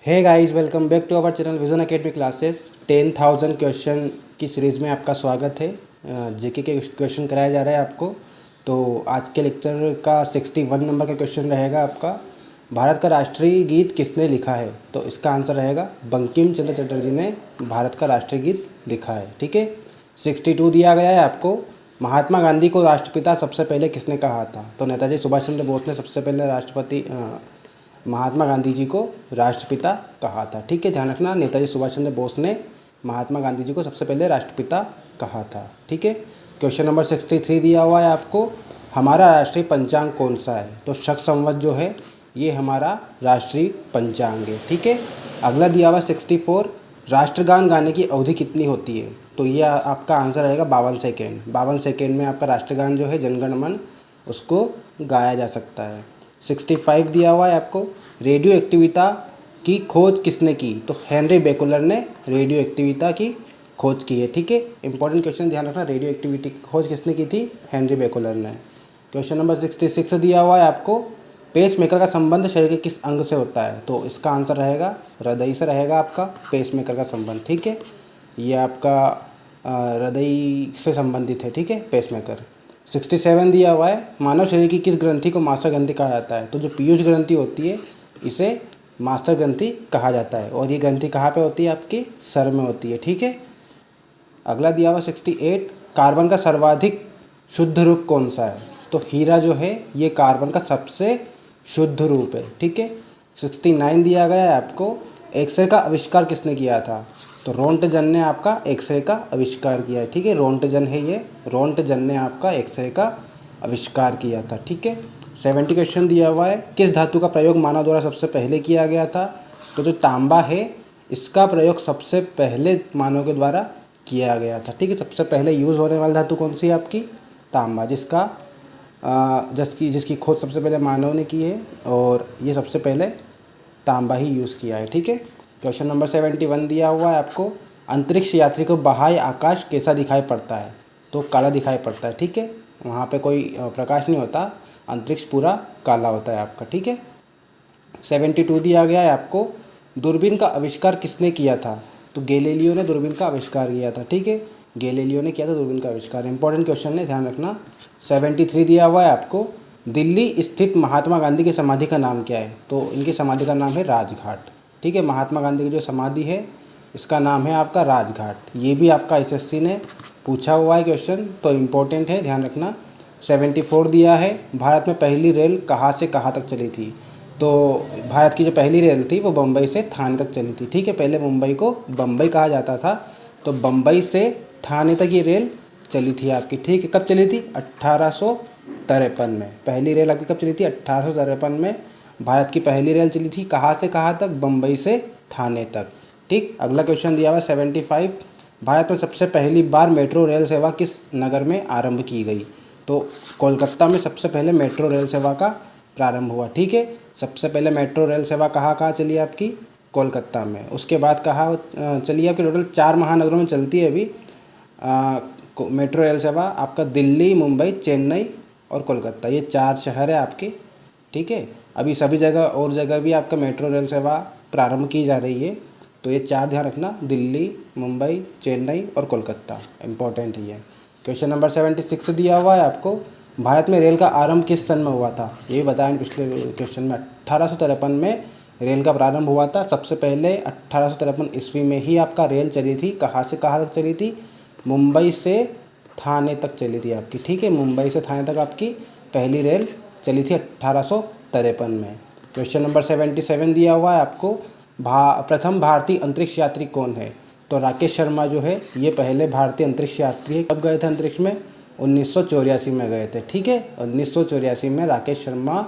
Hey guys, welcome back to our channel Vision Academy classes. 10,000 question की series में आपका स्वागत है। जीके के क्वेश्चन कराया जा रहा है आपको। तो आज के लेक्चर का 61 नंबर का क्वेश्चन रहेगा आपका, भारत का राष्ट्रीय गीत किसने लिखा है। तो इसका आंसर रहेगा बंकिम चंद्र चटर्जी ने भारत का राष्ट्रीय गीत लिखा है। ठीक है। 62 दिया गया है आपको, महात्मा गांधी को राष्ट्रपिता सबसे पहले किसने कहा था। तो नेताजी सुभाष चंद्र बोस ने सबसे पहले महात्मा गांधी जी को राष्ट्रपिता कहा था। ठीक है, ध्यान रखना, नेताजी सुभाष चंद्र बोस ने महात्मा गांधी जी को सबसे पहले राष्ट्रपिता कहा था। ठीक है। क्वेश्चन नंबर 63 दिया हुआ है आपको, हमारा राष्ट्रीय पंचांग कौन सा है। तो शक संवत जो है ये हमारा राष्ट्रीय पंचांग है। ठीक है। अगला दिया हुआ 64, राष्ट्रगान गाने की अवधि कितनी होती है। तो ये आपका आंसर रहेगा 52 सेकेंड। 52 सेकेंड में आपका राष्ट्रगान जो है जनगण मन उसको गाया जा सकता है। 65 दिया हुआ है आपको, रेडियो एक्टिविटा की खोज किसने की। तो हेनरी बेकुलर ने रेडियो एक्टिविटा की खोज की है। ठीक है, इंपॉर्टेंट क्वेश्चन, ध्यान रखना, रेडियो एक्टिविटी की खोज किसने की थी, हेनरी बेकुलर ने। क्वेश्चन नंबर 66 दिया हुआ है आपको, पेस मेकर का संबंध शरीर के किस अंग से होता है। तो इसका आंसर रहेगा हृदय से रहेगा आपका पेस मेकर का संबंध। ठीक है, ये आपका हृदय से संबंधित है। ठीक है, पेस मेकर। 67 दिया हुआ है, मानव शरीर की किस ग्रंथि को मास्टर ग्रंथि कहा जाता है। तो जो पीयूष ग्रंथि होती है इसे मास्टर ग्रंथि कहा जाता है, और ये ग्रंथि कहाँ पे होती है, आपके सर में होती है। ठीक है। अगला दिया हुआ 68, कार्बन का सर्वाधिक शुद्ध रूप कौन सा है। तो हीरा जो है ये कार्बन का सबसे शुद्ध रूप है। ठीक है। 69 दिया गया है आपको, एक्सरे का आविष्कार किसने किया था। तो रोंटजन ने आपका एक्सरे का आविष्कार किया है। ठीक है, रोंटजन है ये, रोंटजन ने आपका एक्सरे का आविष्कार किया था। ठीक है। 70 क्वेश्चन दिया हुआ है, किस धातु का प्रयोग मानव द्वारा सबसे पहले किया गया था। तो जो तांबा है इसका प्रयोग सबसे पहले मानव के द्वारा किया गया था। ठीक है, सबसे पहले यूज़ होने वाली धातु कौन सी है आपकी, तांबा, जिसकी खोज सबसे पहले मानव ने की है, और ये सबसे पहले तांबा ही यूज़ किया है। ठीक है। क्वेश्चन नंबर 71 दिया हुआ है आपको, अंतरिक्ष यात्री को बाह्य आकाश कैसा दिखाई पड़ता है। तो काला दिखाई पड़ता है। ठीक है, वहाँ पे कोई प्रकाश नहीं होता, अंतरिक्ष पूरा काला होता है आपका। ठीक है। 72 दिया गया है आपको, दूरबीन का आविष्कार किसने किया था। तो गैलीलियो ने दूरबीन का आविष्कार किया था। ठीक है, गैलीलियो ने किया था दूरबीन का आविष्कार। इंपॉर्टेंट क्वेश्चन है, ध्यान रखना। 73 दिया हुआ है आपको, दिल्ली स्थित महात्मा गांधी की समाधि का नाम क्या है। तो इनकी समाधि का नाम है राजघाट। ठीक है, महात्मा गांधी की जो समाधि है इसका नाम है आपका राजघाट। ये भी आपका एसएससी ने पूछा हुआ है क्वेश्चन, तो इम्पोर्टेंट है, ध्यान रखना। 74 दिया है, भारत में पहली रेल कहाँ से कहाँ तक चली थी। तो भारत की जो पहली रेल थी वो बम्बई से थाने तक चली थी। ठीक है, पहले मुंबई को बम्बई कहा जाता था, तो बम्बई से थाने तक ये रेल चली थी आपकी। ठीक है, कब चली थी, 1853 में। पहली रेल आपकी कब चली थी, 1853 में भारत की पहली रेल चली थी। कहाँ से कहाँ तक, बम्बई से थाने तक। ठीक। अगला क्वेश्चन दिया हुआ 75, भारत में सबसे पहली बार मेट्रो रेल सेवा किस नगर में आरंभ की गई। तो कोलकाता में सबसे पहले मेट्रो रेल सेवा का प्रारंभ हुआ। ठीक है, सबसे पहले मेट्रो रेल सेवा कहाँ कहाँ चली है आपकी, कोलकाता में। उसके बाद कहाँ चली है आपकी, टोटल 4 महानगरों में चलती है अभी मेट्रो रेल सेवा आपका, दिल्ली, मुंबई, चेन्नई और कोलकाता, ये 4 शहर है आपके। ठीक है, अभी सभी जगह और जगह भी आपका मेट्रो रेल सेवा प्रारंभ की जा रही है। तो ये 4 ध्यान रखना, दिल्ली, मुंबई, चेन्नई और कोलकाता, इंपॉर्टेंट ही है। क्वेश्चन नंबर 76 दिया हुआ है आपको, भारत में रेल का आरंभ किस सन में हुआ था। ये बताया पिछले क्वेश्चन में, 1853 में रेल का प्रारंभ हुआ था। सबसे पहले 1853 ईस्वी में ही आपका रेल चली थी। कहाँ से कहाँ तक चली थी, मुंबई से थाने तक चली थी आपकी। ठीक है, मुंबई से थाने तक आपकी पहली रेल चली थी 1853 में। क्वेश्चन नंबर 77 दिया हुआ है आपको, प्रथम भारतीय अंतरिक्ष यात्री कौन है। तो राकेश शर्मा जो है ये पहले भारतीय अंतरिक्ष यात्री है। कब गए थे अंतरिक्ष में, 1984 में गए थे। ठीक है, 1984 में राकेश शर्मा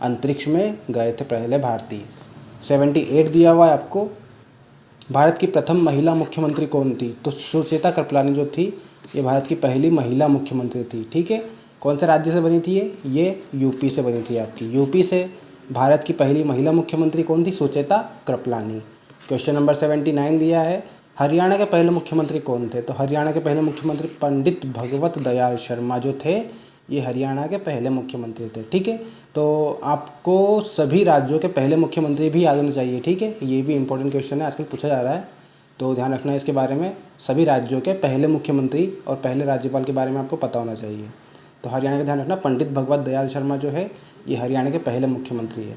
अंतरिक्ष में गए थे, पहले भारतीय। 78 दिया हुआ है आपको, भारत की प्रथम महिला मुख्यमंत्री कौन थी। तो सुचेता कृपलानी जो थी ये भारत की पहली महिला मुख्यमंत्री थी। ठीक है, कौन से राज्य से बनी थी ये यूपी से बनी थी आपकी। यूपी से भारत की पहली महिला मुख्यमंत्री कौन थी, सुचेता कृपलानी। क्वेश्चन नंबर 79 दिया है, हरियाणा के पहले मुख्यमंत्री कौन थे। तो हरियाणा के पहले मुख्यमंत्री पंडित भगवत दयाल शर्मा जो थे ये हरियाणा के पहले मुख्यमंत्री थे। ठीक है, तो आपको सभी राज्यों के पहले मुख्यमंत्री भी याद होने चाहिए। ठीक है, ये भी इंपॉर्टेंट क्वेश्चन है, आजकल पूछा जा रहा है, तो ध्यान रखना है इसके बारे में। सभी राज्यों के पहले मुख्यमंत्री और पहले राज्यपाल के बारे में आपको पता होना चाहिए। तो हरियाणा का ध्यान रखना, पंडित भगवत दयाल शर्मा जो है ये हरियाणा के पहले मुख्यमंत्री है।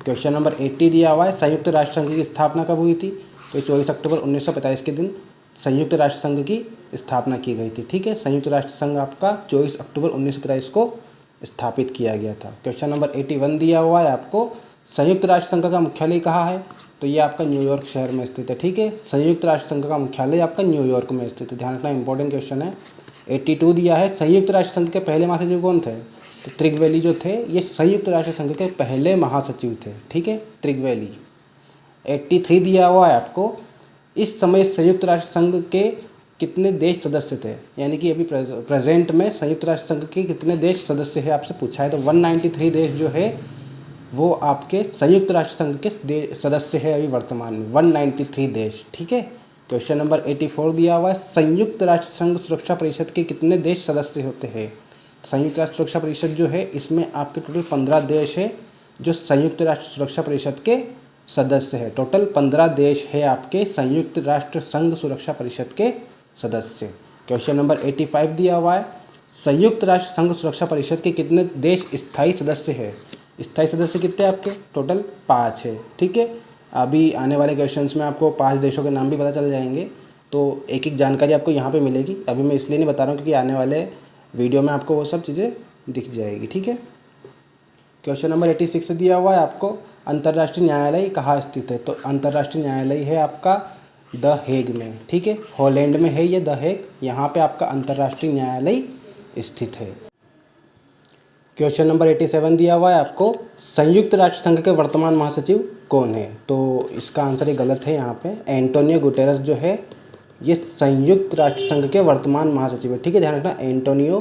क्वेश्चन नंबर 80 दिया हुआ है, संयुक्त राष्ट्र संघ की स्थापना कब हुई थी? तो 24 अक्टूबर 1945 के दिन संयुक्त राष्ट्र संघ की स्थापना की गई थी। ठीक है, संयुक्त राष्ट्र संघ आपका 24 अक्टूबर 1945 को स्थापित किया गया था। क्वेश्चन नंबर 81 दिया हुआ है आपको, संयुक्त राष्ट्र संघ का मुख्यालय कहाँ है? तो ये आपका न्यूयॉर्क शहर में स्थित है। ठीक है, संयुक्त राष्ट्र संघ का मुख्यालय आपका न्यूयॉर्क में स्थित है, ध्यान रखना, इंपॉर्टेंट क्वेश्चन है। 82 दिया है, संयुक्त राष्ट्र संघ के पहले महासचिव कौन थे? तो त्रिगवेली जो थे ये संयुक्त राष्ट्र संघ के पहले महासचिव थे। ठीक है, त्रिगवेली। 83 दिया हुआ है आपको, इस समय संयुक्त राष्ट्र संघ के कितने देश सदस्य थे? यानी कि अभी प्रेजेंट में संयुक्त राष्ट्र संघ के कितने देश सदस्य है आपसे पूछा है। तो 193 देश जो है वो आपके संयुक्त राष्ट्र संघ के सदस्य है अभी वर्तमान में, 193 देश। ठीक है, क्वेश्चन नंबर 84 दिया हुआ है, संयुक्त राष्ट्र संघ सुरक्षा परिषद के कितने देश सदस्य होते हैं? संयुक्त राष्ट्र सुरक्षा परिषद जो है इसमें आपके टोटल 15 देश है जो संयुक्त राष्ट्र सुरक्षा परिषद के सदस्य है। टोटल 15 देश है आपके संयुक्त राष्ट्र संघ सुरक्षा परिषद के सदस्य। क्वेश्चन नंबर 85 दिया हुआ है, संयुक्त राष्ट्र संघ सुरक्षा परिषद के कितने देश स्थायी सदस्य है? स्थायी सदस्य कितने आपके? टोटल 5 है। ठीक है, अभी आने वाले क्वेश्चंस में आपको 5 देशों के नाम भी पता चल जाएंगे, तो एक एक जानकारी आपको यहाँ पे मिलेगी। अभी मैं इसलिए नहीं बता रहा हूँ क्योंकि आने वाले वीडियो में आपको वो सब चीज़ें दिख जाएगी। ठीक है, क्वेश्चन नंबर 86 दिया हुआ है आपको, अंतर्राष्ट्रीय न्यायालय कहाँ स्थित है? तो अंतर्राष्ट्रीय न्यायालय है आपका द हेग में। ठीक है, हॉलैंड में है ये द हेग, यहाँ पे आपका अंतर्राष्ट्रीय न्यायालय स्थित है। क्वेश्चन नंबर 87 दिया हुआ है आपको, संयुक्त राष्ट्र संघ के वर्तमान महासचिव कौन है? तो इसका आंसर ये गलत है, यहाँ पे एंटोनियो गुटेरस जो है ये संयुक्त राष्ट्र संघ के वर्तमान महासचिव है। ठीक है, ध्यान रखना, एंटोनियो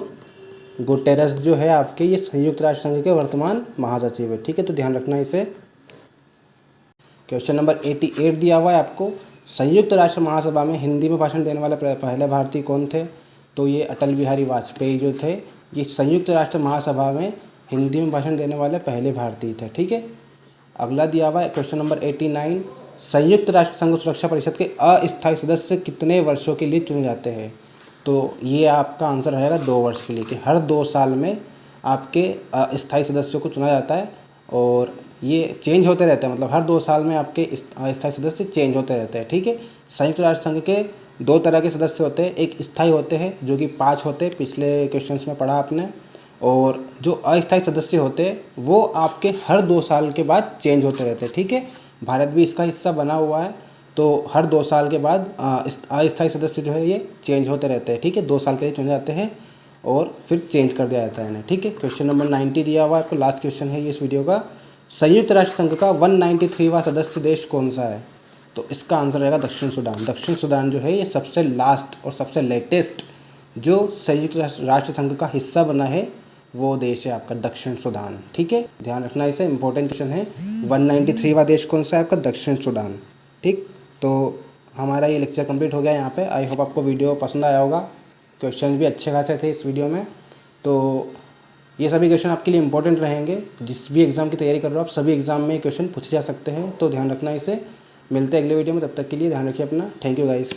गुटेरस जो है आपके ये संयुक्त राष्ट्र संघ के वर्तमान महासचिव है। ठीक है, तो ध्यान रखना इसे। क्वेश्चन नंबर 88 दिया हुआ है आपको, संयुक्त राष्ट्र महासभा में हिंदी में भाषण देने वाले पहले भारतीय कौन थे? तो ये अटल बिहारी वाजपेयी जो थे ये संयुक्त राष्ट्र महासभा में हिंदी में भाषण देने वाले पहले भारतीय थे। ठीक है, अगला दिया हुआ है क्वेश्चन नंबर 89, संयुक्त राष्ट्र संघ सुरक्षा परिषद के अस्थायी सदस्य कितने वर्षों के लिए चुने जाते हैं? तो ये आपका आंसर रहेगा 2 वर्ष के लिए, कि हर 2 साल में आपके अस्थायी सदस्यों को चुना जाता है और ये चेंज होते रहते हैं, मतलब हर 2 साल में आपके अस्थायी सदस्य चेंज होते रहते हैं। ठीक है, संयुक्त राष्ट्र संघ के 2 तरह के सदस्य होते हैं, एक स्थायी होते हैं जो कि 5 होते हैं, पिछले क्वेश्चंस में पढ़ा आपने, और जो अस्थायी सदस्य होते हैं वो आपके हर 2 साल के बाद चेंज होते रहते हैं। ठीक है, भारत भी इसका हिस्सा बना हुआ है, तो हर 2 साल के बाद अस्थायी सदस्य जो है ये चेंज होते रहते हैं। ठीक है, 2 साल के लिए चुने जाते हैं और फिर चेंज कर दिया जाता है इन्हें। ठीक है, क्वेश्चन नंबर 90 दिया हुआ है आपको, लास्ट क्वेश्चन है ये इस वीडियो का, संयुक्त राष्ट्र संघ का 193वां सदस्य देश कौन सा है? तो इसका आंसर रहेगा दक्षिण सूडान। दक्षिण सूडान जो है ये सबसे लास्ट और सबसे लेटेस्ट जो संयुक्त राष्ट्र संघ का हिस्सा बना है वो देश है आपका दक्षिण सूडान। ठीक है, ध्यान रखना इसे, इंपॉर्टेंट क्वेश्चन है। 193वां देश कौन सा है आपका? दक्षिण सूडान। ठीक, तो हमारा ये लेक्चर कंप्लीट हो गया यहाँ पे। आई होप आपको वीडियो पसंद आया होगा, क्वेश्चन भी अच्छे खासे थे इस वीडियो में। तो ये सभी क्वेश्चन आपके लिए इंपॉर्टेंट रहेंगे, जिस भी एग्ज़ाम की तैयारी कर रहे हो आप सभी एग्ज़ाम में क्वेश्चन पूछे जा सकते हैं, तो ध्यान रखना इसे। मिलते हैं अगले वीडियो में, तब तक के लिए ध्यान रखिए अपना। Thank you guys.